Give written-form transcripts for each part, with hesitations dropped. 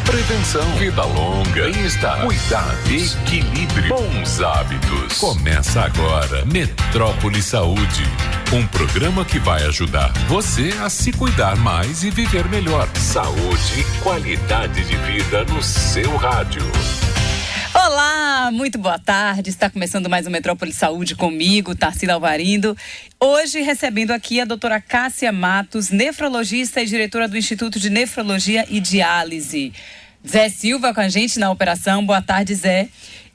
prevenção, vida longa, bem-estar, cuidados, equilíbrio, bons hábitos. Começa agora Metrópole Saúde, um programa que vai ajudar você a se cuidar mais e viver melhor. Saúde e qualidade de vida no seu rádio. Olá, muito boa tarde. Está começando mais um Metrópole Saúde comigo, Tarsila Alvarindo. Hoje recebendo aqui a doutora Cássia Matos, nefrologista e diretora do Instituto de Nefrologia e Diálise. Zé Silva com a gente na operação. Boa tarde, Zé.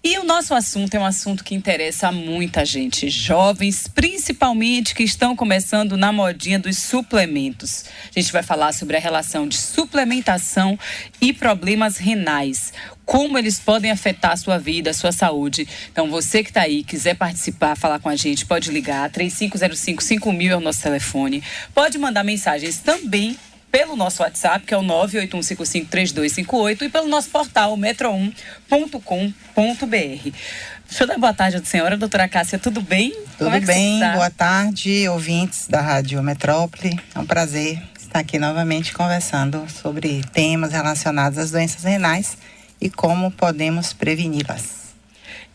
E o nosso assunto é um assunto que interessa a muita gente, jovens, principalmente que estão começando na modinha dos suplementos. A gente vai falar sobre a relação de suplementação e problemas renais. Como eles podem afetar a sua vida, a sua saúde. Então, você que está aí, quiser participar, falar com a gente, pode ligar. 3505-5000 é o nosso telefone. Pode mandar mensagens também pelo nosso WhatsApp, que é o 981553258, e pelo nosso portal metro1.com.br. Deixa eu dar boa tarde à senhora, doutora Cássia, tudo bem? Tudo bem, boa tarde, ouvintes da Rádio Metrópole. É um prazer estar aqui novamente conversando sobre temas relacionados às doenças renais e como podemos preveni-las.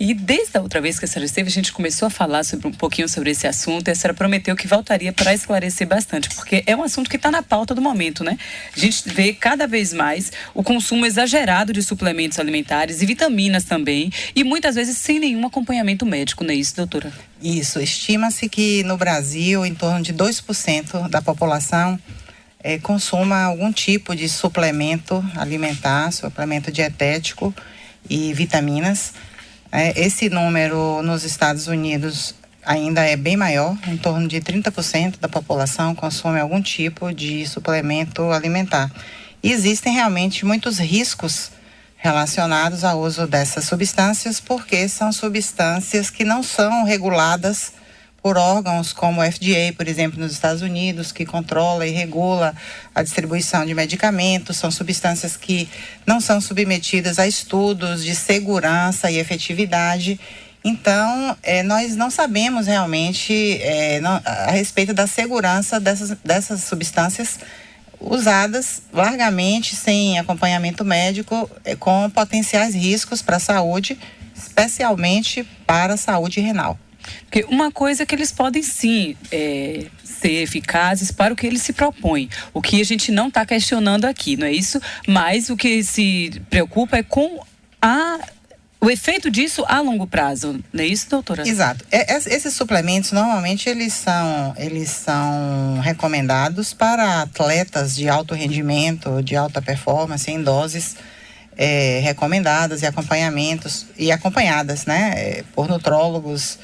E desde a outra vez que a senhora esteve, a gente começou a falar um pouquinho sobre esse assunto, e a senhora prometeu que voltaria para esclarecer bastante, porque é um assunto que está na pauta do momento, né? A gente vê cada vez mais o consumo exagerado de suplementos alimentares e vitaminas também, e muitas vezes sem nenhum acompanhamento médico, não é isso, doutora? Isso, estima-se que no Brasil, em torno de 2% da população consuma algum tipo de suplemento alimentar, suplemento dietético e vitaminas. Esse número nos Estados Unidos ainda é bem maior, em torno de 30% da população consome algum tipo de suplemento alimentar. E existem realmente muitos riscos relacionados ao uso dessas substâncias, porque são substâncias que não são reguladas por órgãos como o FDA, por exemplo, nos Estados Unidos, que controla e regula a distribuição de medicamentos. São substâncias que não são submetidas a estudos de segurança e efetividade. Então, nós não sabemos realmente a respeito da segurança dessas substâncias usadas largamente, sem acompanhamento médico, com potenciais riscos para a saúde, especialmente para a saúde renal. Porque uma coisa é que eles podem sim ser eficazes para o que eles se propõem. O que a gente não está questionando aqui, não é isso? Mas o que se preocupa é com o efeito disso a longo prazo, não é isso, doutora? Exato. Esses suplementos, normalmente, eles são recomendados para atletas de alto rendimento, de alta performance, em doses recomendadas e acompanhadas, né, por nutrólogos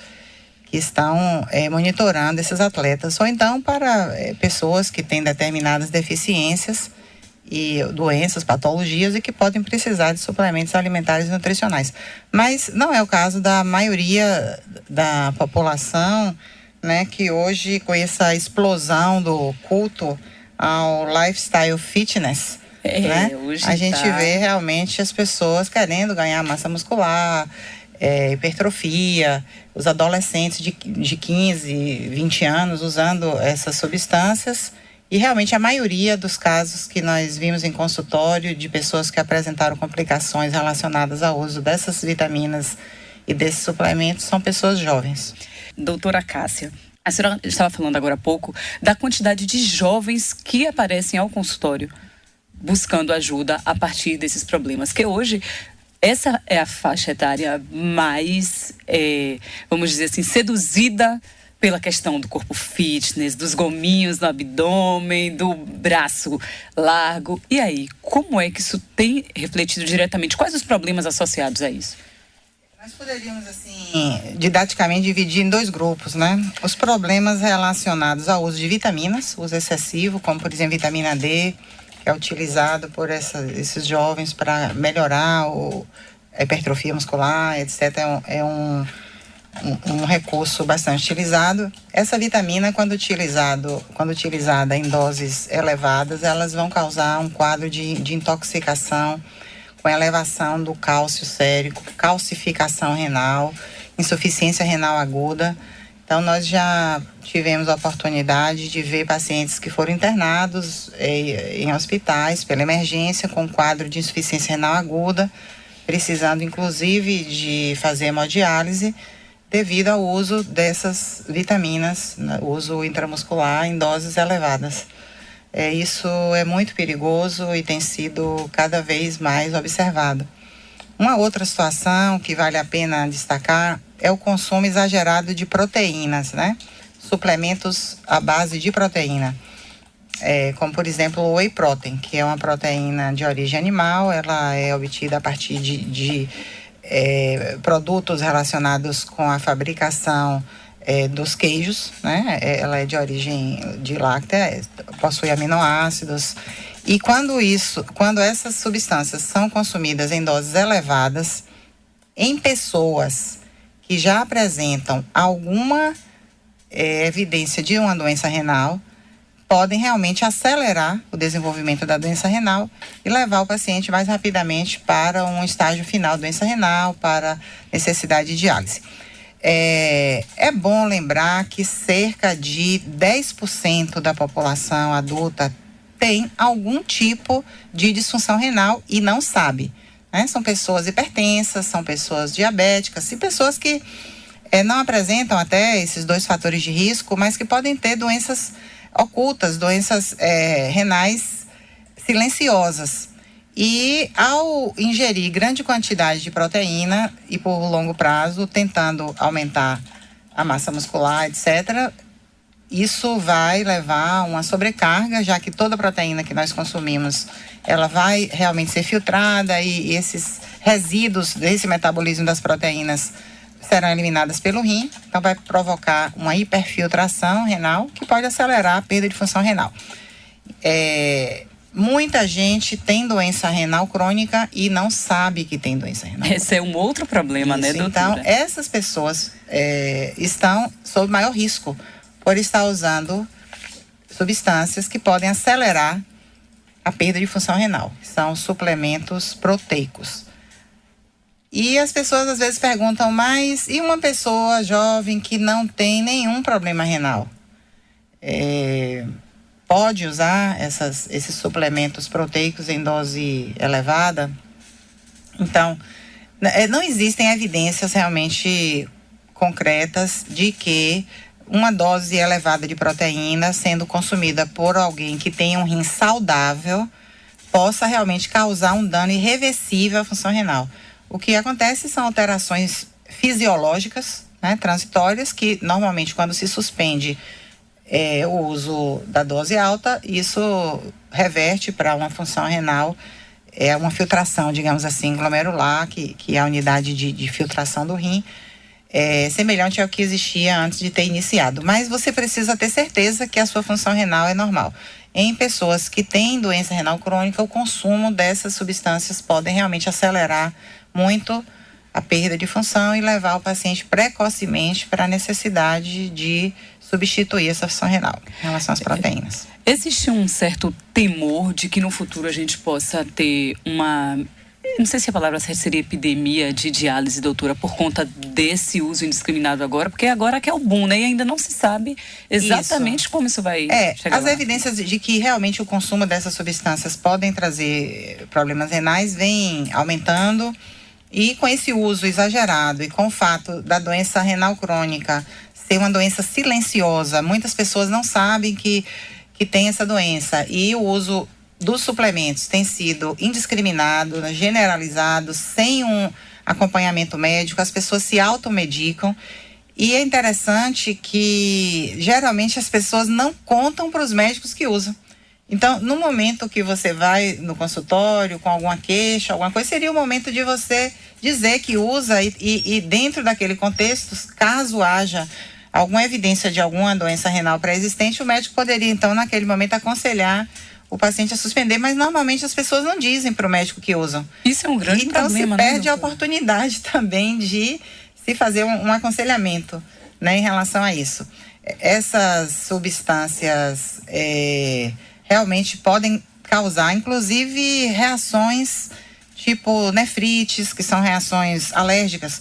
que estão monitorando esses atletas, ou então para pessoas que têm determinadas deficiências e doenças, patologias, e que podem precisar de suplementos alimentares e nutricionais. Mas não é o caso da maioria da população, né, que hoje, com essa explosão do culto ao lifestyle fitness, né, a gente vê realmente as pessoas querendo ganhar massa muscular, hipertrofia, os adolescentes de 15, 20 anos usando essas substâncias, e realmente a maioria dos casos que nós vimos em consultório de pessoas que apresentaram complicações relacionadas ao uso dessas vitaminas e desses suplementos são pessoas jovens. Doutora Cássia, a senhora estava falando agora há pouco da quantidade de jovens que aparecem ao consultório buscando ajuda a partir desses problemas, que hoje essa é a faixa etária mais, vamos dizer assim, seduzida pela questão do corpo fitness, dos gominhos no abdômen, do braço largo. E aí, como é que isso tem refletido diretamente? Quais os problemas associados a isso? Nós poderíamos, assim, didaticamente dividir em dois grupos, né? Os problemas relacionados ao uso de vitaminas, uso excessivo, como, por exemplo, vitamina D, que é utilizado por esses jovens para melhorar a hipertrofia muscular, etc. É um recurso bastante utilizado. Essa vitamina, quando utilizada em doses elevadas, elas vão causar um quadro de intoxicação, com elevação do cálcio sérico, calcificação renal, insuficiência renal aguda, Então, nós já tivemos a oportunidade de ver pacientes que foram internados em hospitais pela emergência com quadro de insuficiência renal aguda, precisando inclusive de fazer hemodiálise devido ao uso dessas vitaminas, uso intramuscular em doses elevadas. Isso é muito perigoso e tem sido cada vez mais observado. Uma outra situação que vale a pena destacar é o consumo exagerado de proteínas, né? Suplementos à base de proteína, como por exemplo o whey protein, que é uma proteína de origem animal. Ela é obtida a partir de produtos relacionados com a fabricação dos queijos, né? Ela é de origem de láctea, possui aminoácidos. E quando essas substâncias são consumidas em doses elevadas, em pessoas que já apresentam alguma evidência de uma doença renal, podem realmente acelerar o desenvolvimento da doença renal e levar o paciente mais rapidamente para um estágio final da doença renal, para necessidade de diálise. É bom lembrar que cerca de 10% da população adulta tem algum tipo de disfunção renal e não sabe, né? São pessoas hipertensas, são pessoas diabéticas e pessoas que não apresentam até esses 2 fatores de risco, mas que podem ter doenças ocultas, doenças renais silenciosas. E ao ingerir grande quantidade de proteína e por longo prazo, tentando aumentar a massa muscular, etc., isso vai levar a uma sobrecarga, já que toda proteína que nós consumimos, ela vai realmente ser filtrada e esses resíduos desse metabolismo das proteínas serão eliminadas pelo rim. Então vai provocar uma hiperfiltração renal que pode acelerar a perda de função renal. Muita gente tem doença renal crônica e não sabe que tem doença renal crônica. Esse é um outro problema, né, doutora? Então, essas pessoas estão sob maior risco por estar usando substâncias que podem acelerar a perda de função renal. São suplementos proteicos. E as pessoas às vezes perguntam, mas e uma pessoa jovem que não tem nenhum problema renal? Pode usar esses suplementos proteicos em dose elevada? Então, não existem evidências realmente concretas de que uma dose elevada de proteína sendo consumida por alguém que tem um rim saudável possa realmente causar um dano irreversível à função renal. O que acontece são alterações fisiológicas, né, transitórias, que normalmente quando se suspende o uso da dose alta, isso reverte para uma função renal, uma filtração, digamos assim, glomerular, que é a unidade de filtração do rim, semelhante ao que existia antes de ter iniciado. Mas você precisa ter certeza que a sua função renal é normal. Em pessoas que têm doença renal crônica, o consumo dessas substâncias podem realmente acelerar muito a perda de função e levar o paciente precocemente para a necessidade de substituir essa função renal em relação às proteínas. Existe um certo temor de que no futuro a gente possa ter uma... Não sei se a palavra seria epidemia de diálise, doutora, por conta desse uso indiscriminado agora, porque agora que é o boom, né? E ainda não se sabe exatamente como isso vai chegar as lá. Evidências de que realmente o consumo dessas substâncias podem trazer problemas renais vem aumentando, e com esse uso exagerado e com o fato da doença renal crônica ser uma doença silenciosa, muitas pessoas não sabem que tem essa doença, e o uso dos suplementos tem sido indiscriminado, generalizado, sem um acompanhamento médico. As pessoas se automedicam, e é interessante que geralmente as pessoas não contam para os médicos que usam. Então, no momento que você vai no consultório com alguma queixa, alguma coisa, seria o momento de você dizer que usa e dentro daquele contexto, caso haja alguma evidência de alguma doença renal pré-existente, o médico poderia então naquele momento aconselhar o paciente a suspender, mas normalmente as pessoas não dizem para o médico que usam. Isso é um grande problema, então se perde a oportunidade também de se fazer um aconselhamento, né, em relação a isso. Essas substâncias realmente podem causar, inclusive, reações tipo nefrites, que são reações alérgicas,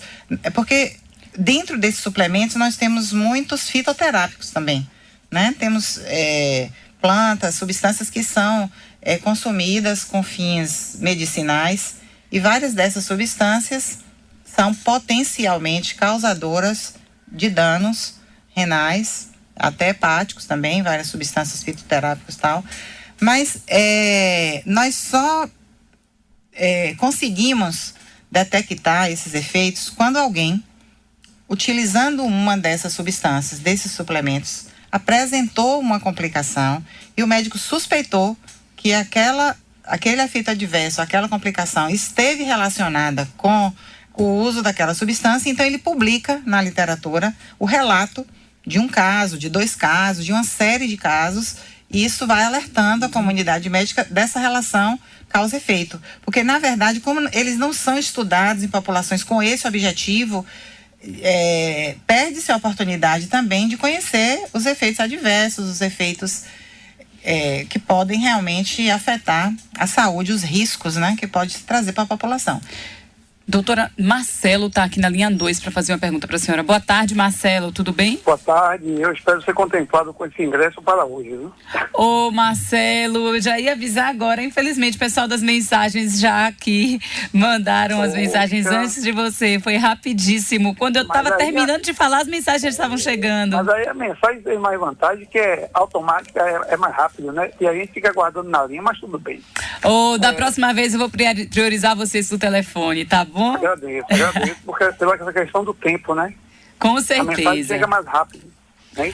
porque dentro desses suplementos nós temos muitos fitoterápicos também, né? Temos plantas, substâncias que são consumidas com fins medicinais, e várias dessas substâncias são potencialmente causadoras de danos renais, até hepáticos também, várias substâncias fitoterápicas e tal. Mas nós só conseguimos detectar esses efeitos quando alguém, utilizando uma dessas substâncias, desses suplementos, apresentou uma complicação e o médico suspeitou que aquele efeito adverso, aquela complicação esteve relacionada com o uso daquela substância. Então ele publica na literatura o relato de um caso, de 2 casos, de uma série de casos, e isso vai alertando a comunidade médica dessa relação causa-efeito. Porque, na verdade, como eles não são estudados em populações com esse objetivo, perde-se a oportunidade também de conhecer os efeitos adversos, os efeitos que podem realmente afetar a saúde, os riscos, né, que pode trazer para a população. Doutora, Marcelo está aqui na linha 2 para fazer uma pergunta para a senhora. Boa tarde, Marcelo, tudo bem? Boa tarde, eu espero ser contemplado com esse ingresso para hoje, viu? Ô, Marcelo, eu já ia avisar agora, infelizmente o pessoal das mensagens já aqui mandaram as mensagens antes de você, foi rapidíssimo. Quando eu estava terminando de falar, as mensagens já estavam chegando. Mas aí a mensagem tem mais vantagem, que é automática, é mais rápido, né? E a gente fica aguardando na linha, mas tudo bem. Da próxima vez eu vou priorizar vocês no telefone, tá bom? Agradeço, porque pela essa questão do tempo, né? Com A mensagem certeza. chega mais rápido, né?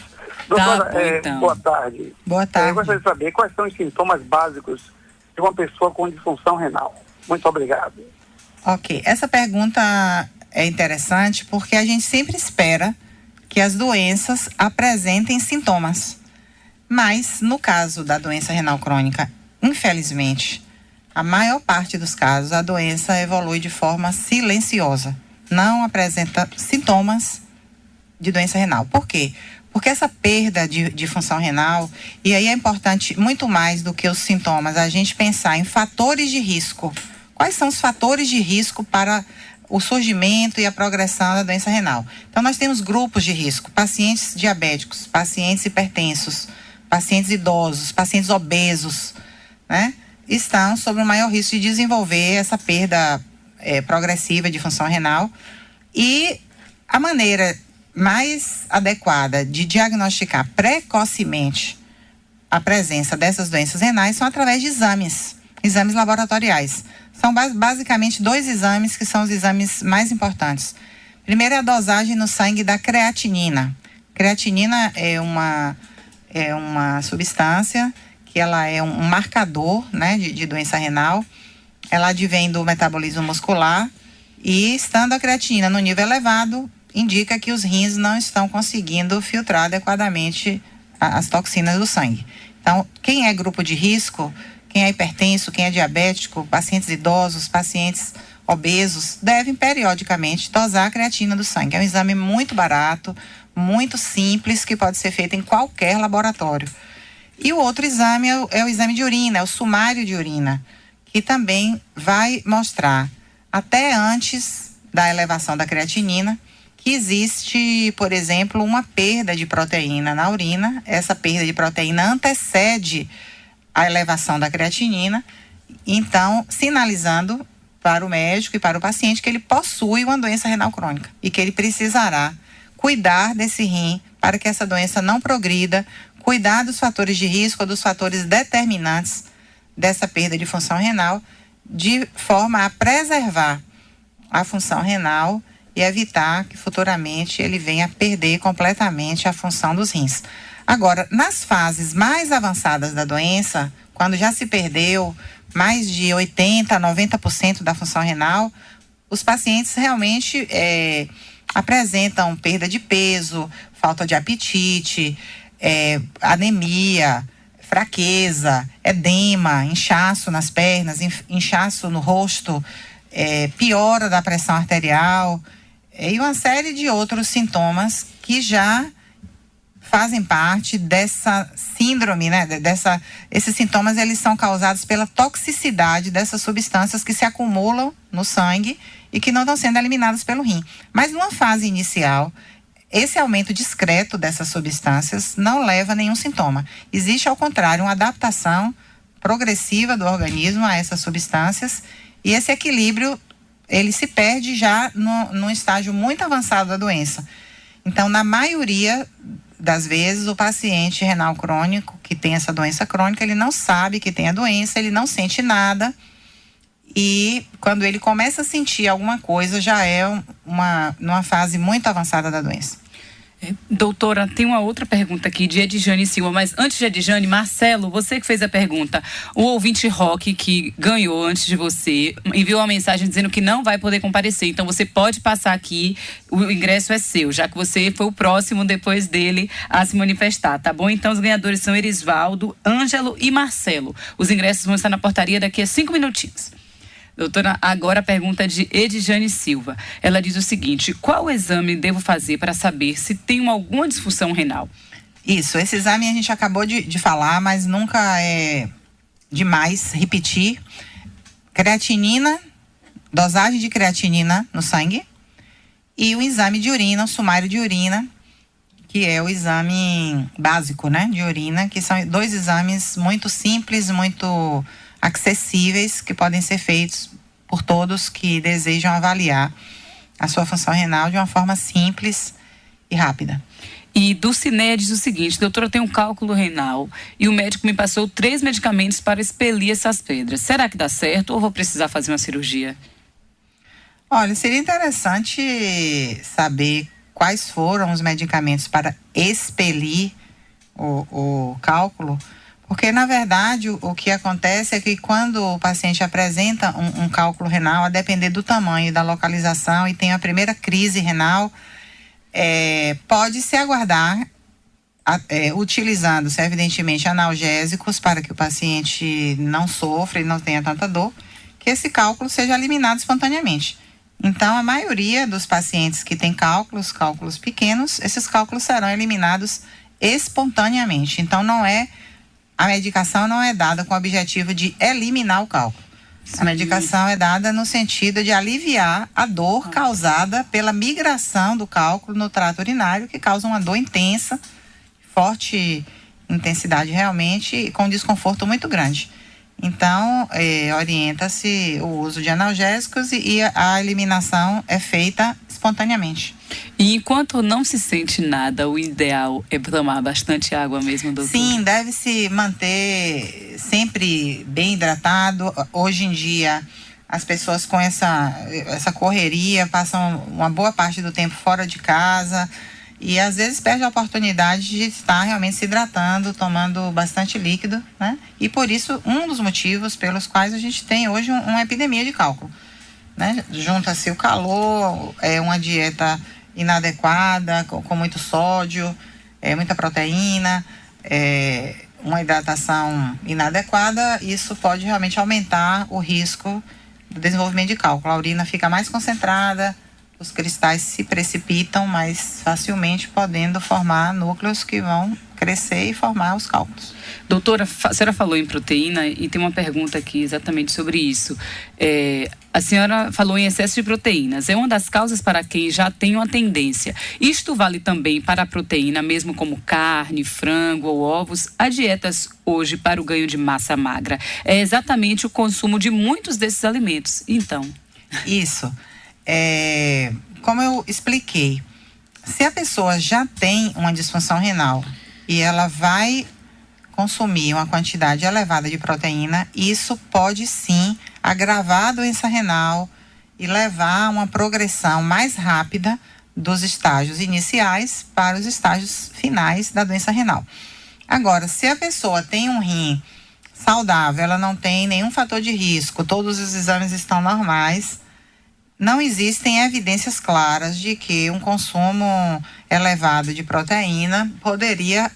Doutora, Tá bom, então. boa tarde. Boa tarde. Eu gostaria de saber quais são os sintomas básicos de uma pessoa com disfunção renal. Muito obrigado. Ok, essa pergunta é interessante porque a gente sempre espera que as doenças apresentem sintomas. Mas, no caso da doença renal crônica, infelizmente, a maior parte dos casos, a doença evolui de forma silenciosa. Não apresenta sintomas de doença renal. Por quê? Porque essa perda de função renal, e aí é importante, muito mais do que os sintomas, a gente pensar em fatores de risco. Quais são os fatores de risco para o surgimento e a progressão da doença renal? Então, nós temos grupos de risco: pacientes diabéticos, pacientes hipertensos, pacientes idosos, pacientes obesos, né? Estão sob o maior risco de desenvolver essa perda progressiva de função renal. E a maneira mais adequada de diagnosticar precocemente a presença dessas doenças renais são através de exames laboratoriais. São basicamente 2 exames que são os exames mais importantes. Primeiro é a dosagem no sangue da creatinina. Creatinina é uma substância que ela é um marcador, né, de doença renal. Ela advém do metabolismo muscular e, estando a creatinina no nível elevado, indica que os rins não estão conseguindo filtrar adequadamente as toxinas do sangue. Então, quem é grupo de risco, quem é hipertenso, quem é diabético, pacientes idosos, pacientes obesos, devem periodicamente dosar a creatina do sangue. É um exame muito barato, muito simples, que pode ser feito em qualquer laboratório. E o outro exame é o exame de urina, é o sumário de urina, que também vai mostrar, até antes da elevação da creatinina, que existe, por exemplo, uma perda de proteína na urina. Essa perda de proteína antecede a elevação da creatinina, então sinalizando para o médico e para o paciente que ele possui uma doença renal crônica e que ele precisará cuidar desse rim para que essa doença não progrida, cuidar dos fatores de risco, dos fatores determinantes dessa perda de função renal, de forma a preservar a função renal e evitar que futuramente ele venha a perder completamente a função dos rins. Agora, nas fases mais avançadas da doença, quando já se perdeu mais de 80%, 90% da função renal, os pacientes realmente apresentam perda de peso, falta de apetite, anemia, fraqueza, edema, inchaço nas pernas, inchaço no rosto, piora da pressão arterial e uma série de outros sintomas que já fazem parte dessa síndrome, né? Esses sintomas, eles são causados pela toxicidade dessas substâncias que se acumulam no sangue e que não estão sendo eliminadas pelo rim. Mas numa fase inicial, esse aumento discreto dessas substâncias não leva a nenhum sintoma. Existe, ao contrário, uma adaptação progressiva do organismo a essas substâncias, e esse equilíbrio, ele se perde já num estágio muito avançado da doença. Então, na maioria das vezes, o paciente renal crônico que tem essa doença crônica, ele não sabe que tem a doença, ele não sente nada, e quando ele começa a sentir alguma coisa, já é numa fase muito avançada da doença. Doutora, tem uma outra pergunta aqui de Edjane Silva, mas antes de Edjane, Marcelo, você que fez a pergunta, o ouvinte Roque, que ganhou antes de você, enviou uma mensagem dizendo que não vai poder comparecer, então você pode passar aqui, o ingresso é seu, já que você foi o próximo depois dele a se manifestar, tá bom? Então os ganhadores são Erisvaldo, Ângelo e Marcelo. Os ingressos vão estar na portaria daqui a 5 minutinhos. Doutora, agora a pergunta de Edjane Silva. Ela diz o seguinte: qual exame devo fazer para saber se tenho alguma disfunção renal? Isso, esse exame a gente acabou de falar, mas nunca é demais repetir. Creatinina, dosagem de creatinina no sangue, e o exame de urina, o sumário de urina, que é o exame básico, né, de urina, que são 2 exames muito simples, muito acessíveis, que podem ser feitos por todos que desejam avaliar a sua função renal de uma forma simples e rápida. E Dulcinea diz o seguinte: doutora, eu tenho um cálculo renal e o médico me passou 3 medicamentos para expelir essas pedras. Será que dá certo ou vou precisar fazer uma cirurgia? Olha, seria interessante saber quais foram os medicamentos para expelir o cálculo. Porque, na verdade, o que acontece é que quando o paciente apresenta um cálculo renal, a depender do tamanho e da localização, e tem a primeira crise renal, pode-se aguardar, utilizando-se, evidentemente, analgésicos para que o paciente não sofra e não tenha tanta dor, que esse cálculo seja eliminado espontaneamente. Então, a maioria dos pacientes que têm cálculos pequenos, esses cálculos serão eliminados espontaneamente. Então, a medicação não é dada com o objetivo de eliminar o cálculo. Sim. A medicação é dada no sentido de aliviar a dor causada pela migração do cálculo no trato urinário, que causa uma dor intensa, forte intensidade realmente, e com desconforto muito grande. Então, orienta-se o uso de analgésicos e a eliminação é feita espontaneamente. E enquanto não se sente nada, o ideal é tomar bastante água mesmo, doutor? Sim, deve se manter sempre bem hidratado. Hoje em dia, as pessoas com essa correria passam uma boa parte do tempo fora de casa e às vezes perde a oportunidade de estar realmente se hidratando, tomando bastante líquido, né? E por isso, um dos motivos pelos quais a gente tem hoje uma epidemia de cálculo, né? Junta-se o calor, uma dieta inadequada, com muito sódio, muita proteína, uma hidratação inadequada. Isso pode realmente aumentar o risco do desenvolvimento de cálculo. A urina fica mais concentrada, os cristais se precipitam mais facilmente, podendo formar núcleos que vão crescer e formar os cálculos. Doutora, a senhora falou em proteína e tem uma pergunta aqui exatamente sobre isso. A senhora falou em excesso de proteínas. É uma das causas para quem já tem uma tendência. Isto vale também para a proteína, mesmo como carne, frango ou ovos. Há dietas hoje para o ganho de massa magra. É exatamente o consumo de muitos desses alimentos. Então. Isso. Como eu expliquei, se a pessoa já tem uma disfunção renal e ela vai consumir uma quantidade elevada de proteína, isso pode sim agravar a doença renal e levar a uma progressão mais rápida dos estágios iniciais para os estágios finais da doença renal. Agora, se a pessoa tem um rim saudável, ela não tem nenhum fator de risco, todos os exames estão normais, não existem evidências claras de que um consumo elevado de proteína poderia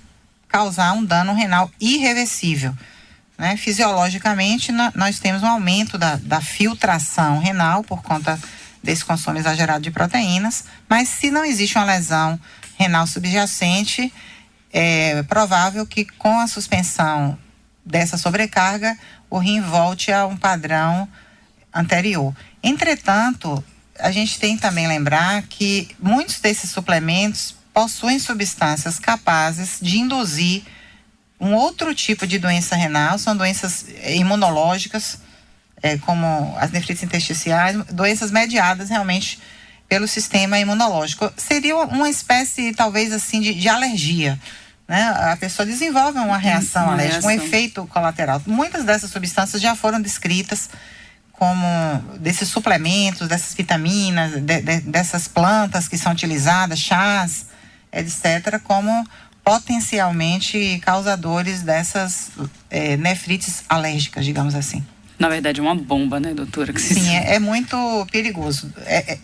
causar um dano renal irreversível, né? Fisiologicamente, nós temos um aumento da filtração renal por conta desse consumo exagerado de proteínas, mas se não existe uma lesão renal subjacente, é provável que com a suspensão dessa sobrecarga, o rim volte a um padrão anterior. Entretanto, a gente tem também lembrar que muitos desses suplementos possuem substâncias capazes de induzir um outro tipo de doença renal, são doenças imunológicas, como as nefrites intersticiais, doenças mediadas realmente pelo sistema imunológico. Seria uma espécie, talvez assim, de alergia, né? A pessoa desenvolve uma reação alérgica, um efeito colateral. Muitas dessas substâncias já foram descritas como desses suplementos, dessas vitaminas, dessas plantas que são utilizadas, chás, etc., como potencialmente causadores dessas nefrites alérgicas, digamos assim. Na verdade, é uma bomba, né, doutora? Sim, é muito perigoso.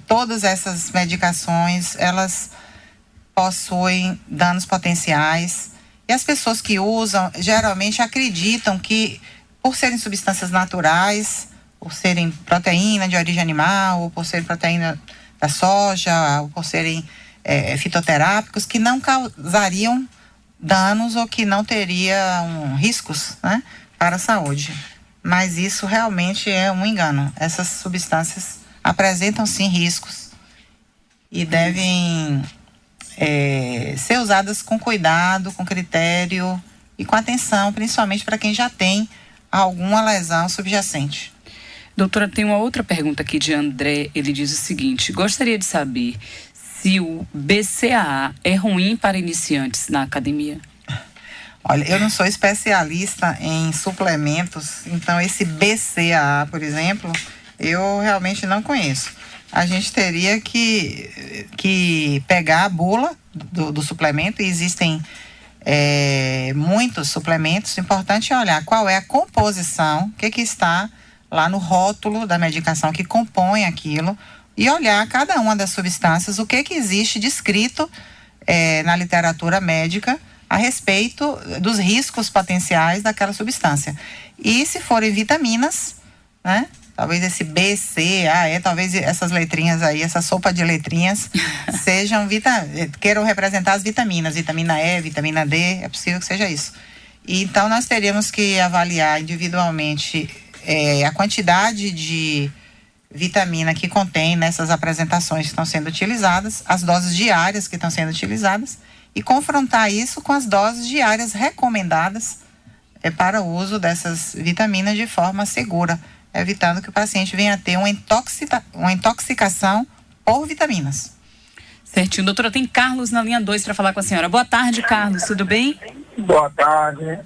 Todas essas medicações, elas possuem danos potenciais e as pessoas que usam geralmente acreditam que, por serem substâncias naturais, por serem proteína de origem animal, ou por serem proteína da soja, ou por serem fitoterápicos, que não causariam danos ou que não teriam riscos, né, para a saúde. Mas isso realmente é um engano. Essas substâncias apresentam sim riscos e devem ser usadas com cuidado, com critério e com atenção, principalmente para quem já tem alguma lesão subjacente. Doutora, tem uma outra pergunta aqui de André. Ele diz o seguinte: gostaria de saber se o BCAA é ruim para iniciantes na academia. Olha, eu não sou especialista em suplementos, então esse BCAA, por exemplo, eu realmente não conheço. A gente teria que pegar a bula do suplemento, e existem muitos suplementos. O importante é olhar qual é a composição, o que está lá no rótulo da medicação que compõe aquilo, e olhar cada uma das substâncias, o que existe descrito na literatura médica a respeito dos riscos potenciais daquela substância. E se forem vitaminas, né? Talvez esse B, C, A, talvez essas letrinhas aí, essa sopa de letrinhas, queiram representar as vitaminas, vitamina E, vitamina D, é possível que seja isso. E então nós teríamos que avaliar individualmente a quantidade de vitamina que contém nessas apresentações que estão sendo utilizadas, as doses diárias que estão sendo utilizadas, e confrontar isso com as doses diárias recomendadas para o uso dessas vitaminas de forma segura, evitando que o paciente venha a ter uma intoxicação por vitaminas. Certinho. Doutora, tem Carlos na linha 2 para falar com a senhora. Boa tarde, Carlos. Tudo bem? Boa tarde.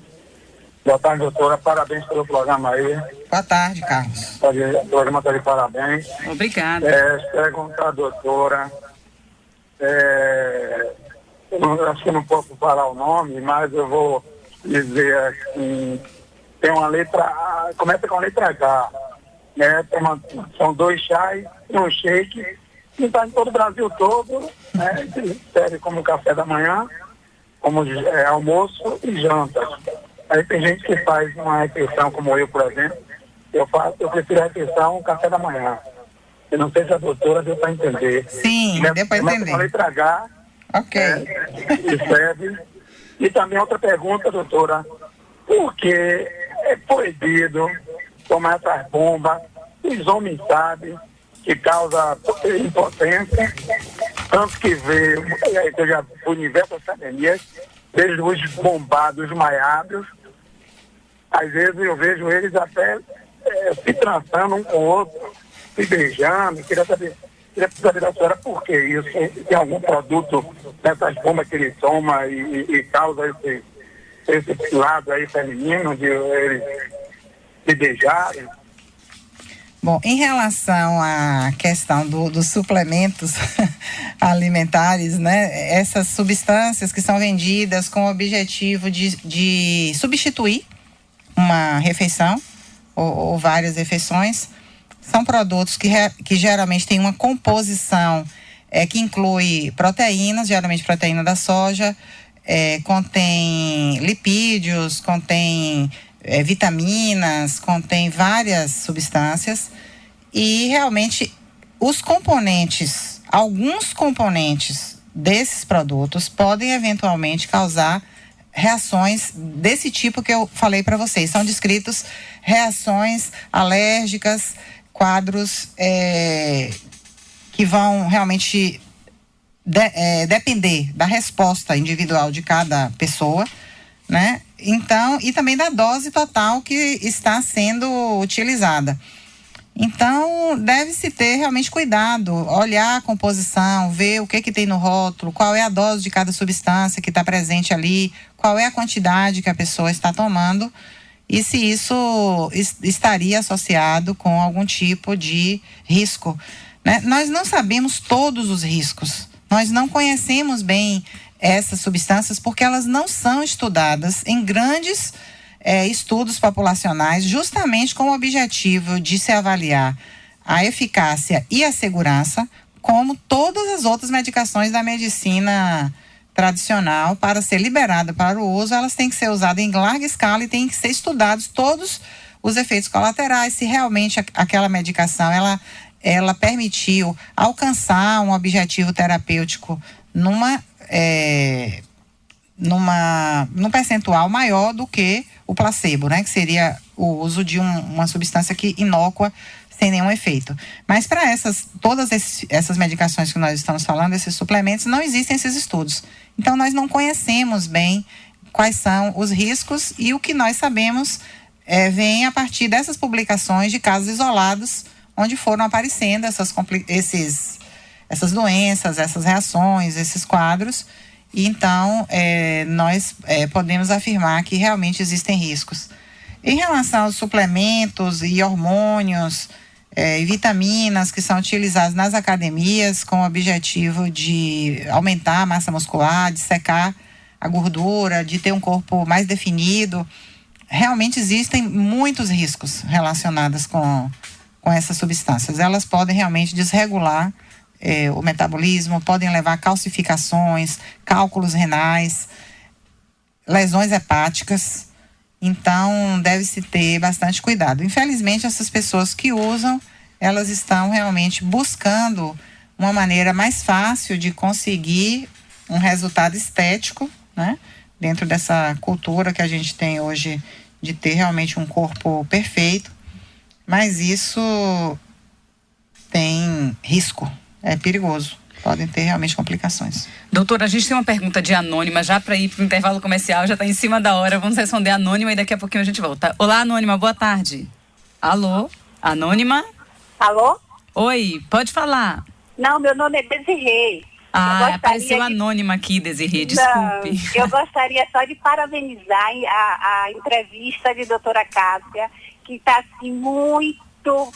Boa tarde, doutora. Parabéns pelo programa aí. Boa tarde, Carlos. O programa está de parabéns. Obrigada. Perguntar à doutora... eu acho que eu não posso falar o nome, mas eu vou dizer assim, tem uma letra A, começa com a letra H, né? São 2 chás e um shake, que está em todo o Brasil todo, né? Serve como café da manhã, como almoço e janta. Aí tem gente que faz uma refeição, como eu, por exemplo, eu prefiro a refeição café da manhã. Eu não sei se a doutora deu para entender. Sim, deu para entender. Com a letra H. Ok. Serve. E também outra pergunta, doutora. Por que é proibido tomar essas bombas? Os homens sabem que causa impotência. Tanto que eu já fui em diversas academias, vejo os bombados maiados. Às vezes eu vejo eles até se trançando um com o outro, se beijando. Queria saber da senhora por que isso. Tem algum produto nessas bombas que ele toma e causa esse lado aí feminino de eles se beijarem? Bom, em relação à questão dos suplementos alimentares, né? Essas substâncias que são vendidas com o objetivo de substituir uma refeição ou várias refeições, são produtos que geralmente têm uma composição que inclui proteínas, geralmente proteína da soja, contém lipídios, contém vitaminas, contém várias substâncias, e realmente alguns componentes desses produtos podem eventualmente causar reações desse tipo que eu falei para vocês. São descritos reações alérgicas, quadros que vão realmente depender da resposta individual de cada pessoa, né? Então, e também da dose total que está sendo utilizada. Então, deve-se ter realmente cuidado, olhar a composição, ver o que tem no rótulo, qual é a dose de cada substância que está presente ali, qual é a quantidade que a pessoa está tomando e se isso estaria associado com algum tipo de risco, né? Nós não sabemos todos os riscos, nós não conhecemos bem essas substâncias porque elas não são estudadas em grandes estudos populacionais, justamente com o objetivo de se avaliar a eficácia e a segurança, como todas as outras medicações da medicina tradicional. Para ser liberada para o uso, elas têm que ser usadas em larga escala e têm que ser estudados todos os efeitos colaterais, se realmente aquela medicação ela permitiu alcançar um objetivo terapêutico num percentual maior do que o placebo, né? Que seria o uso de uma substância que inócua sem nenhum efeito. Mas para todas essas medicações que nós estamos falando, esses suplementos, não existem esses estudos. Então nós não conhecemos bem quais são os riscos e o que nós sabemos vem a partir dessas publicações de casos isolados onde foram aparecendo essas doenças, essas reações, esses quadros. E então, nós podemos afirmar que realmente existem riscos. Em relação aos suplementos e hormônios e vitaminas que são utilizados nas academias com o objetivo de aumentar a massa muscular, de secar a gordura, de ter um corpo mais definido, realmente existem muitos riscos relacionados com essas substâncias. Elas podem realmente desregular o metabolismo, podem levar a calcificações, cálculos renais, lesões hepáticas. Então, deve-se ter bastante cuidado. Infelizmente, essas pessoas que usam, elas estão realmente buscando uma maneira mais fácil de conseguir um resultado estético, né? Dentro dessa cultura que a gente tem hoje de ter realmente um corpo perfeito. Mas isso tem risco. É perigoso, podem ter realmente complicações. Doutora, a gente tem uma pergunta de anônima, já para ir para o intervalo comercial, já está em cima da hora, vamos responder a anônima e daqui a pouquinho a gente volta. Olá, anônima, boa tarde. Alô, anônima? Alô? Oi, pode falar. Não, meu nome é Desirê. Apareceu anônima aqui, Desirê, desculpe. Não, eu gostaria só de parabenizar a entrevista de doutora Cássia, que está assim muito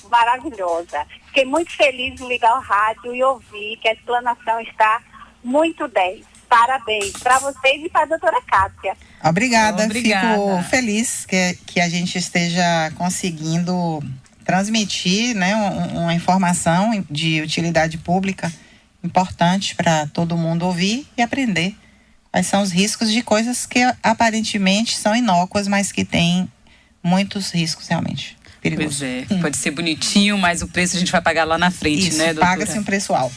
maravilhosa. Fiquei muito feliz em ligar o rádio e ouvir que a explanação está muito 10. Parabéns para vocês e para a doutora Cássia. Obrigada. Fico feliz que a gente esteja conseguindo transmitir, né, uma informação de utilidade pública importante para todo mundo ouvir e aprender quais são os riscos de coisas que aparentemente são inócuas, mas que têm muitos riscos realmente. Perigoso. Pois é, pode ser bonitinho, mas o preço a gente vai pagar lá na frente, isso, né, doutora? Paga-se um preço alto.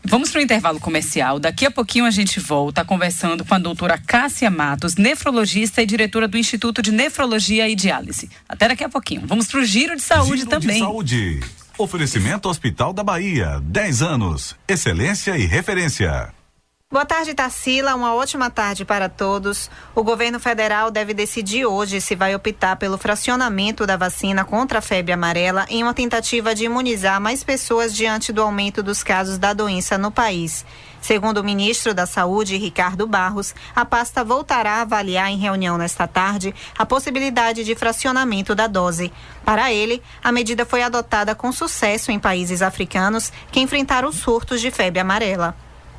Vamos para o intervalo comercial. Daqui a pouquinho a gente volta conversando com a doutora Cássia Matos, nefrologista e diretora do Instituto de Nefrologia e Diálise. Até daqui a pouquinho. Vamos para o Giro de Saúde também. Giro de Saúde. Oferecimento Hospital da Bahia. 10 anos. Excelência e referência. Boa tarde, Tarsila. Uma ótima tarde para todos. O governo federal deve decidir hoje se vai optar pelo fracionamento da vacina contra a febre amarela em uma tentativa de imunizar mais pessoas diante do aumento dos casos da doença no país. Segundo o ministro da Saúde, Ricardo Barros, a pasta voltará a avaliar em reunião nesta tarde a possibilidade de fracionamento da dose. Para ele, a medida foi adotada com sucesso em países africanos que enfrentaram surtos de febre amarela.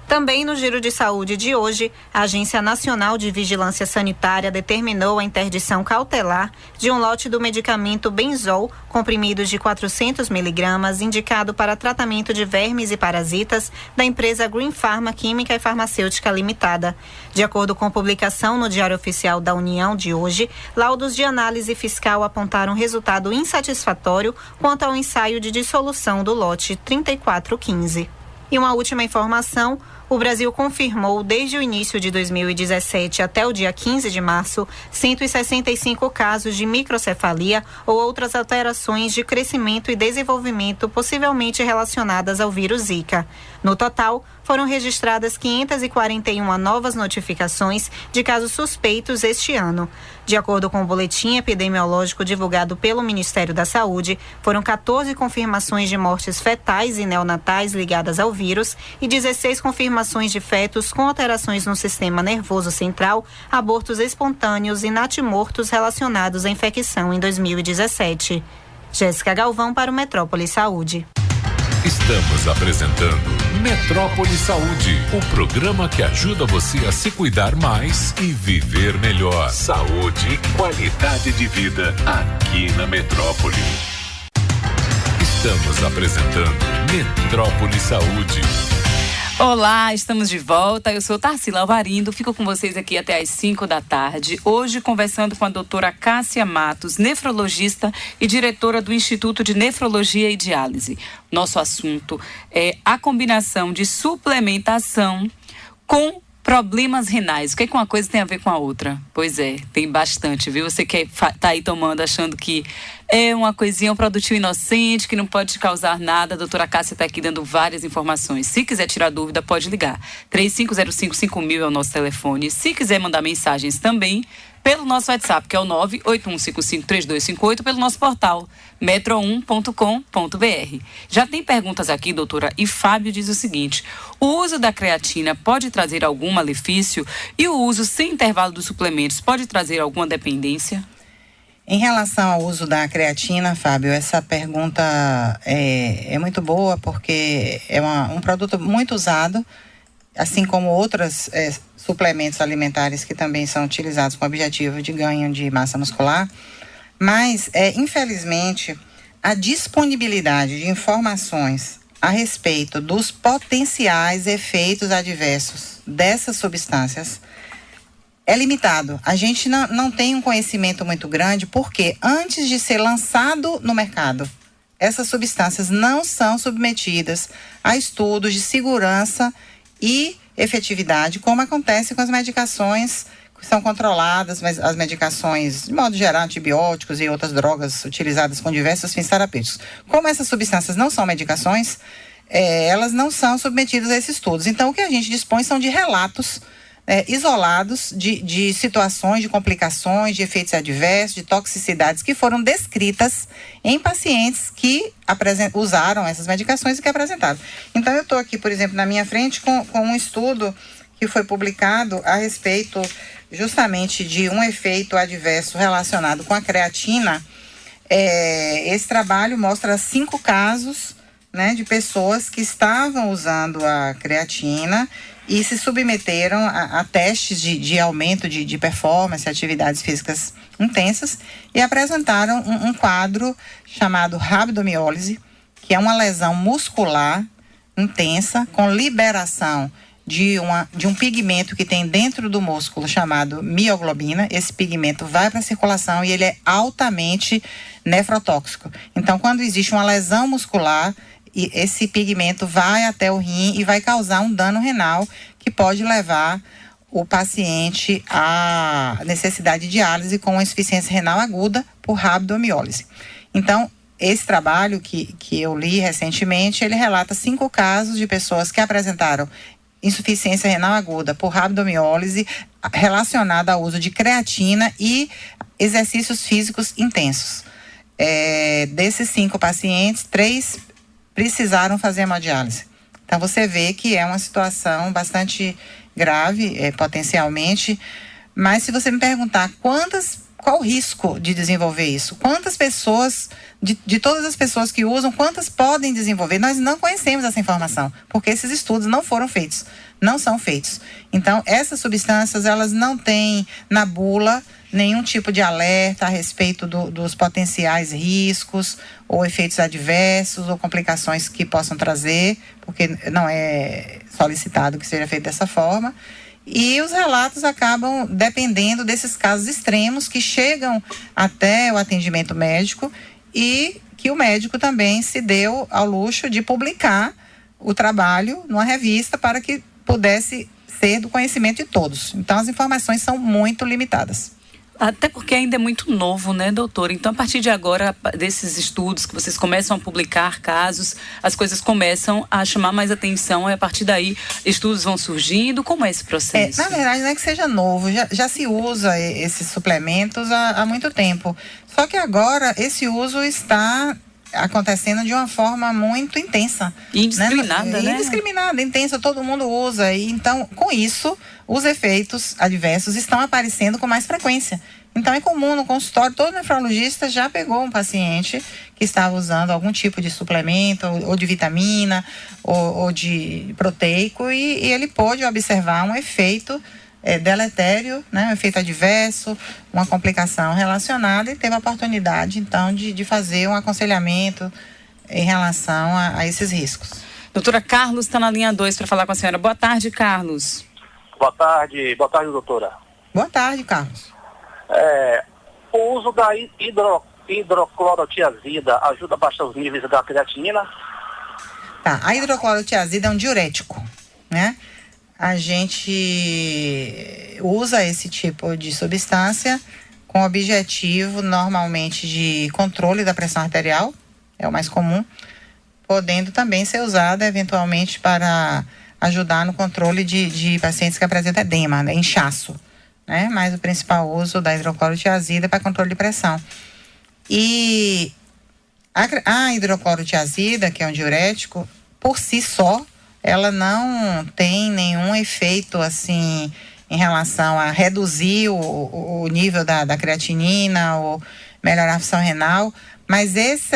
Também no Giro de Saúde de hoje, a Agência Nacional de Vigilância Sanitária determinou a interdição cautelar de um lote do medicamento Benzol, comprimidos de 400 miligramas, indicado para tratamento de vermes e parasitas, da empresa Green Pharma Química e Farmacêutica Limitada. De acordo com publicação no Diário Oficial da União de hoje, laudos de análise fiscal apontaram resultado insatisfatório quanto ao ensaio de dissolução do lote 3415. E uma última informação, o Brasil confirmou desde o início de 2017 até o dia 15 de março 165 casos de microcefalia ou outras alterações de crescimento e desenvolvimento possivelmente relacionadas ao vírus Zika. No total, foram registradas 541 novas notificações de casos suspeitos este ano. De acordo com o boletim epidemiológico divulgado pelo Ministério da Saúde, foram 14 confirmações de mortes fetais e neonatais ligadas ao vírus e 16 confirmações de fetos com alterações no sistema nervoso central, abortos espontâneos e natimortos relacionados à infecção em 2017. Jéssica Galvão para o Metrópole Saúde. Estamos apresentando Metrópole Saúde, o programa que ajuda você a se cuidar mais e viver melhor. Saúde e qualidade de vida aqui na Metrópole. Estamos apresentando Metrópole Saúde. Olá, estamos de volta. Eu sou Tarsila Alvarindo, fico com vocês aqui até às 5 da tarde. Hoje conversando com a doutora Cássia Matos, nefrologista e diretora do Instituto de Nefrologia e Diálise. Nosso assunto é a combinação de suplementação com problemas renais. O que é que uma coisa tem a ver com a outra? Pois é, tem bastante, viu? Você que tá aí tomando, achando que é uma coisinha, um produtinho inocente, que não pode te causar nada. A doutora Cássia está aqui dando várias informações. Se quiser tirar dúvida, pode ligar. 3505-5000 é o nosso telefone. Se quiser mandar mensagens também, pelo nosso WhatsApp, que é o 981553258, pelo nosso portal metro1.com.br. Já tem perguntas aqui, doutora, e Fábio diz o seguinte: o uso da creatina pode trazer algum malefício e o uso sem intervalo dos suplementos pode trazer alguma dependência? Em relação ao uso da creatina, Fábio, essa pergunta é muito boa, porque é um produto muito usado, assim como outros suplementos alimentares que também são utilizados com o objetivo de ganho de massa muscular. Mas, infelizmente, a disponibilidade de informações a respeito dos potenciais efeitos adversos dessas substâncias é limitado. A gente não tem um conhecimento muito grande, porque antes de ser lançado no mercado, essas substâncias não são submetidas a estudos de segurança e efetividade, como acontece com as medicações que são controladas, mas as medicações, de modo geral, antibióticos e outras drogas utilizadas com diversos fins terapêuticos. Como essas substâncias não são medicações, elas não são submetidas a esses estudos. Então, o que a gente dispõe são de relatos isolados de situações, de complicações, de efeitos adversos, de toxicidades que foram descritas em pacientes que usaram essas medicações e que apresentaram. Então, eu estou aqui, por exemplo, na minha frente com um estudo que foi publicado a respeito justamente de um efeito adverso relacionado com a creatina. Esse trabalho mostra 5 casos, né, de pessoas que estavam usando a creatina e se submeteram a testes de aumento de performance, atividades físicas intensas, e apresentaram um quadro chamado rabdomiólise, que é uma lesão muscular intensa com liberação de um pigmento que tem dentro do músculo chamado mioglobina. Esse pigmento vai para a circulação e ele é altamente nefrotóxico. Então, quando existe uma lesão muscular, e esse pigmento vai até o rim e vai causar um dano renal que pode levar o paciente à necessidade de diálise com uma insuficiência renal aguda por rabdomiólise. Então, esse trabalho que eu li recentemente, ele relata 5 casos de pessoas que apresentaram insuficiência renal aguda por rabdomiólise relacionada ao uso de creatina e exercícios físicos intensos. Desses 5 pacientes, 3 precisaram fazer hemodiálise. Então, você vê que é uma situação bastante grave, potencialmente, mas se você me perguntar qual o risco de desenvolver isso, quantas pessoas, de todas as pessoas que usam, quantas podem desenvolver, nós não conhecemos essa informação, porque esses estudos não foram feitos, não são feitos. Então, essas substâncias, elas não têm na bula nenhum tipo de alerta a respeito dos potenciais riscos ou efeitos adversos ou complicações que possam trazer, porque não é solicitado que seja feito dessa forma. E os relatos acabam dependendo desses casos extremos que chegam até o atendimento médico e que o médico também se deu ao luxo de publicar o trabalho numa revista para que pudesse ser do conhecimento de todos. Então, as informações são muito limitadas. Até porque ainda é muito novo, né, doutora? Então, a partir de agora, desses estudos que vocês começam a publicar casos, as coisas começam a chamar mais atenção e a partir daí estudos vão surgindo. Como é esse processo? Na verdade, não é que seja novo, já se usa esses suplementos há muito tempo. Só que agora esse uso está acontecendo de uma forma muito intensa. Indiscriminada, né? Indiscriminada, intensa, todo mundo usa. E então, com isso, os efeitos adversos estão aparecendo com mais frequência. Então, é comum no consultório, todo nefrologista já pegou um paciente que estava usando algum tipo de suplemento, ou de vitamina, ou de proteico, e ele pôde observar um efeito deletério, né, um efeito adverso, uma complicação relacionada, e teve a oportunidade, então, de fazer um aconselhamento em relação a esses riscos. Doutora Carlos está na linha 2 para falar com a senhora. Boa tarde, Carlos. Boa tarde, doutora. Boa tarde, Carlos. O uso da hidroclorotiazida ajuda a baixar os níveis da creatinina? Tá, a hidroclorotiazida é um diurético, né? A gente usa esse tipo de substância com o objetivo, normalmente, de controle da pressão arterial, é o mais comum, podendo também ser usada, eventualmente, para ajudar no controle de pacientes que apresentam edema, né, inchaço, né? Mas o principal uso da hidroclorotiazida é para controle de pressão. E a hidroclorotiazida, que é um diurético, por si só, ela não tem nenhum efeito, assim, em relação a reduzir o nível da creatinina ou melhorar a função renal, mas esse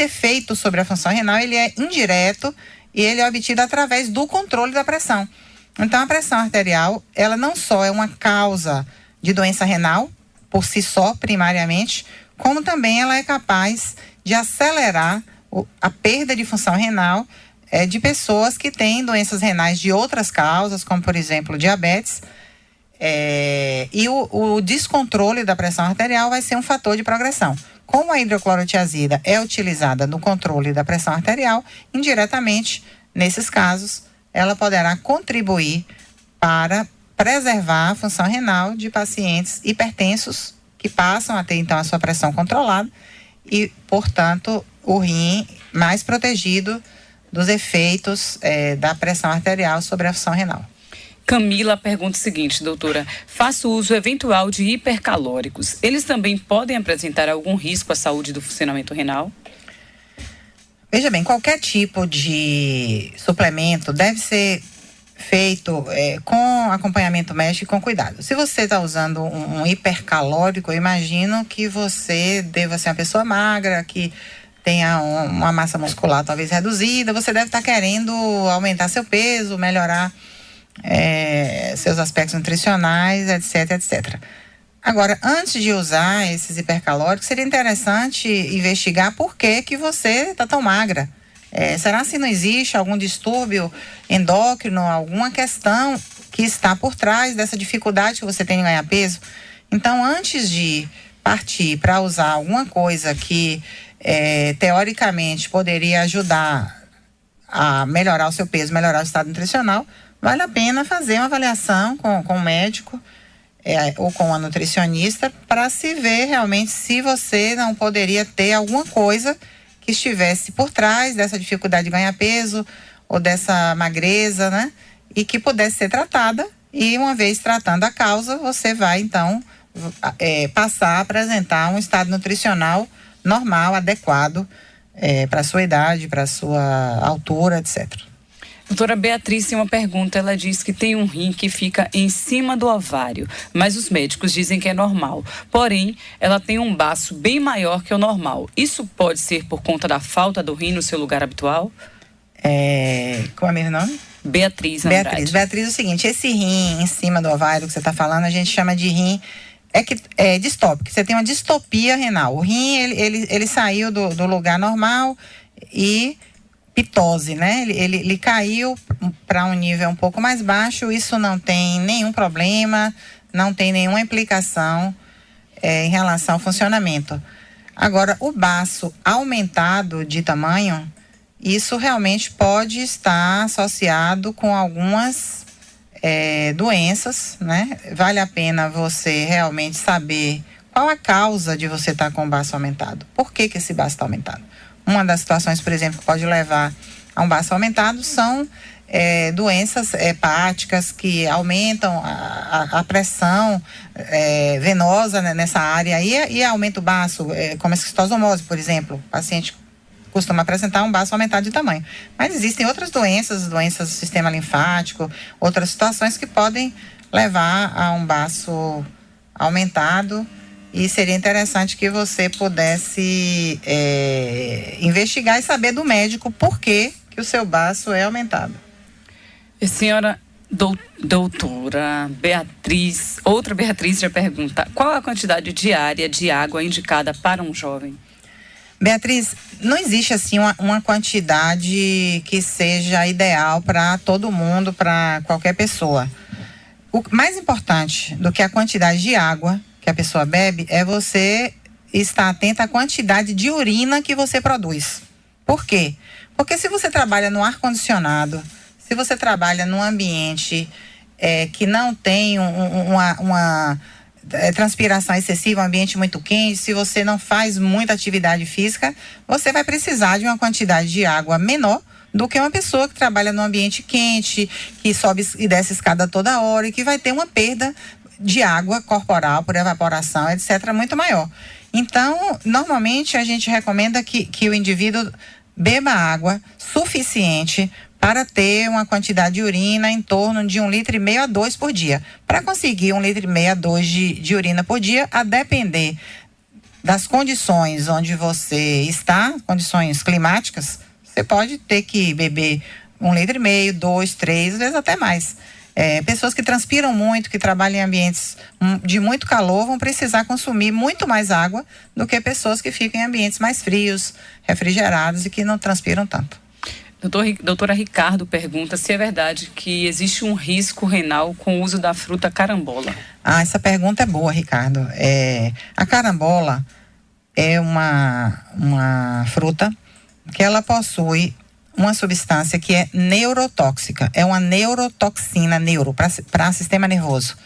efeito sobre a função renal, ele é indireto e ele é obtido através do controle da pressão. Então, a pressão arterial, ela não só é uma causa de doença renal, por si só, primariamente, como também ela é capaz de acelerar a perda de função renal de pessoas que têm doenças renais de outras causas, como, por exemplo, diabetes. E o descontrole da pressão arterial vai ser um fator de progressão. Como a hidroclorotiazida é utilizada no controle da pressão arterial, indiretamente, nesses casos, ela poderá contribuir para preservar a função renal de pacientes hipertensos que passam a ter, então, a sua pressão controlada e, portanto, o rim mais protegido dos efeitos da pressão arterial sobre a função renal. Camila pergunta o seguinte, doutora: faço uso eventual de hipercalóricos. Eles também podem apresentar algum risco à saúde do funcionamento renal? Veja bem, qualquer tipo de suplemento deve ser feito com acompanhamento médico e com cuidado. Se você está usando um hipercalórico, eu imagino que você deva ser uma pessoa magra, que tenha uma massa muscular talvez reduzida, você deve estar querendo aumentar seu peso, melhorar seus aspectos nutricionais, etc, etc. Agora, antes de usar esses hipercalóricos, seria interessante investigar por que você está tão magra. Será se não existe algum distúrbio endócrino, alguma questão que está por trás dessa dificuldade que você tem em ganhar peso? Então, antes de partir para usar alguma coisa que teoricamente poderia ajudar a melhorar o seu peso, melhorar o estado nutricional, vale a pena fazer uma avaliação com o médico ou com a nutricionista para se ver realmente se você não poderia ter alguma coisa que estivesse por trás dessa dificuldade de ganhar peso ou dessa magreza, né? E que pudesse ser tratada, e uma vez tratando a causa, você vai então passar a apresentar um estado nutricional normal, adequado para a sua idade, para a sua altura, etc. Doutora Beatriz tem uma pergunta. Ela diz que tem um rim que fica em cima do ovário, mas os médicos dizem que é normal. Porém, ela tem um baço bem maior que o normal. Isso pode ser por conta da falta do rim no seu lugar habitual? Qual é o meu nome? Beatriz Andrade. Beatriz, é o seguinte: esse rim em cima do ovário que você está falando, a gente chama de rim distópico. Você tem uma distopia renal. O rim, ele saiu do lugar normal e pitose, né? Ele caiu para um nível um pouco mais baixo. Isso não tem nenhum problema, não tem nenhuma implicação em relação ao funcionamento. Agora, o baço aumentado de tamanho, isso realmente pode estar associado com algumas doenças, né? Vale a pena você realmente saber qual a causa de você estar com o baço aumentado. Por que esse baço está aumentado? Uma das situações, por exemplo, que pode levar a um baço aumentado são doenças hepáticas que aumentam a pressão venosa, né, nessa área e aumenta o baço, como a esquistossomose, por exemplo. O paciente costuma apresentar um baço aumentado de tamanho. Mas existem outras doenças do sistema linfático, outras situações que podem levar a um baço aumentado, e seria interessante que você pudesse investigar e saber do médico por que o seu baço é aumentado. E senhora doutora Beatriz, outra Beatriz já pergunta, qual a quantidade diária de água indicada para um jovem? Beatriz, não existe assim uma quantidade que seja ideal para todo mundo, para qualquer pessoa. O mais importante do que a quantidade de água que a pessoa bebe é você estar atenta à quantidade de urina que você produz. Por quê? Porque se você trabalha no ar-condicionado, se você trabalha num ambiente que não tem uma transpiração excessiva, um ambiente muito quente, se você não faz muita atividade física, você vai precisar de uma quantidade de água menor do que uma pessoa que trabalha num ambiente quente, que sobe e desce escada toda hora e que vai ter uma perda de água corporal por evaporação, etc., muito maior. Então, normalmente a gente recomenda que o indivíduo beba água suficiente para ter uma quantidade de urina em torno de 1,5 litro a 2 por dia. Para conseguir 1,5 litro a 2 de urina por dia, a depender das condições onde você está, condições climáticas, você pode ter que beber 1,5 litro, 2, 3, às vezes até mais. Pessoas que transpiram muito, que trabalham em ambientes de muito calor, vão precisar consumir muito mais água do que pessoas que ficam em ambientes mais frios, refrigerados e que não transpiram tanto. Doutora Ricardo pergunta se é verdade que existe um risco renal com o uso da fruta carambola. Essa pergunta é boa, Ricardo. A carambola é uma fruta que ela possui uma substância que é neurotóxica, é uma neurotoxina para sistema nervoso.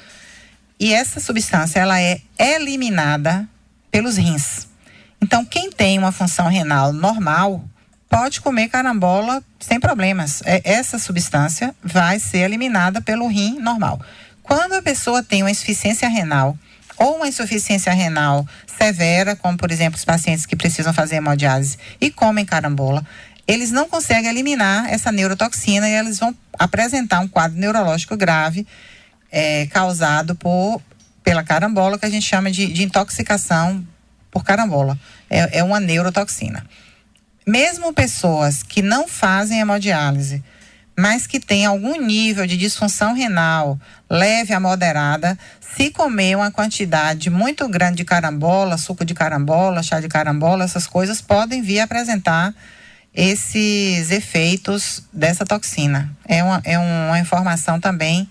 E essa substância ela é eliminada pelos rins. Então, quem tem uma função renal normal pode comer carambola sem problemas. Essa substância vai ser eliminada pelo rim normal. Quando a pessoa tem uma insuficiência renal ou uma insuficiência renal severa, como por exemplo os pacientes que precisam fazer hemodiálise e comem carambola, eles não conseguem eliminar essa neurotoxina e eles vão apresentar um quadro neurológico grave causado pela carambola, que a gente chama de intoxicação por carambola. É uma neurotoxina. Mesmo pessoas que não fazem hemodiálise, mas que têm algum nível de disfunção renal leve a moderada, se comer uma quantidade muito grande de carambola, suco de carambola, chá de carambola, essas coisas podem vir a apresentar esses efeitos dessa toxina. É uma informação também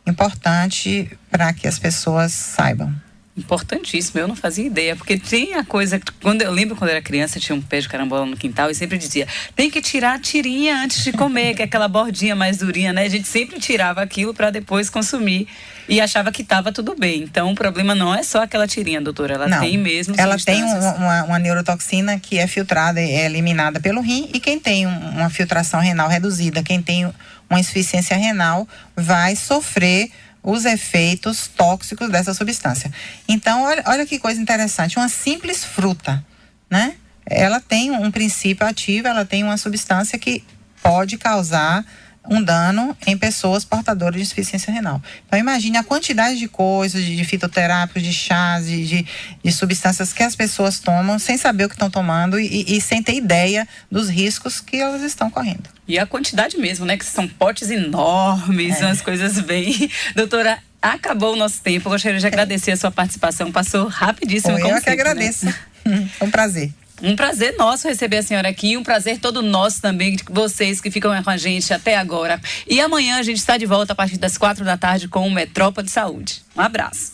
importante para que as pessoas saibam. Importantíssimo, eu não fazia ideia, porque tem a coisa, eu lembro quando eu era criança, tinha um pé de carambola no quintal e sempre dizia, tem que tirar a tirinha antes de comer, que é aquela bordinha mais durinha, né? A gente sempre tirava aquilo para depois consumir e achava que estava tudo bem. Então o problema não é só aquela tirinha, doutora, ela tem mesmo ela tem uma neurotoxina que é filtrada, é eliminada pelo rim, e quem tem uma filtração renal reduzida, quem tem uma insuficiência renal, vai sofrer os efeitos tóxicos dessa substância. Então, olha que coisa interessante, uma simples fruta, né? Ela tem um princípio ativo, ela tem uma substância que pode causar um dano em pessoas portadoras de insuficiência renal. Então, imagine a quantidade de coisas, de fitoterápicos, de chás, de substâncias que as pessoas tomam sem saber o que estão tomando e sem ter ideia dos riscos que elas estão correndo. E a quantidade mesmo, né? Que são potes enormes, umas coisas bem... Doutora, acabou o nosso tempo. Eu gostaria de agradecer a sua participação. Passou rapidíssimo, como eu sempre, que agradeço. Né? Foi um prazer. Um prazer nosso receber a senhora aqui, um prazer todo nosso também, de vocês que ficam com a gente até agora. E amanhã a gente está de volta a partir das 4 da tarde com o Metrópole Saúde. Um abraço.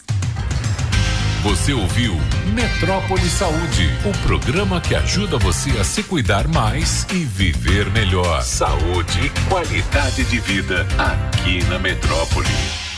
Você ouviu Metrópole Saúde, o programa que ajuda você a se cuidar mais e viver melhor. Saúde e qualidade de vida aqui na Metrópole.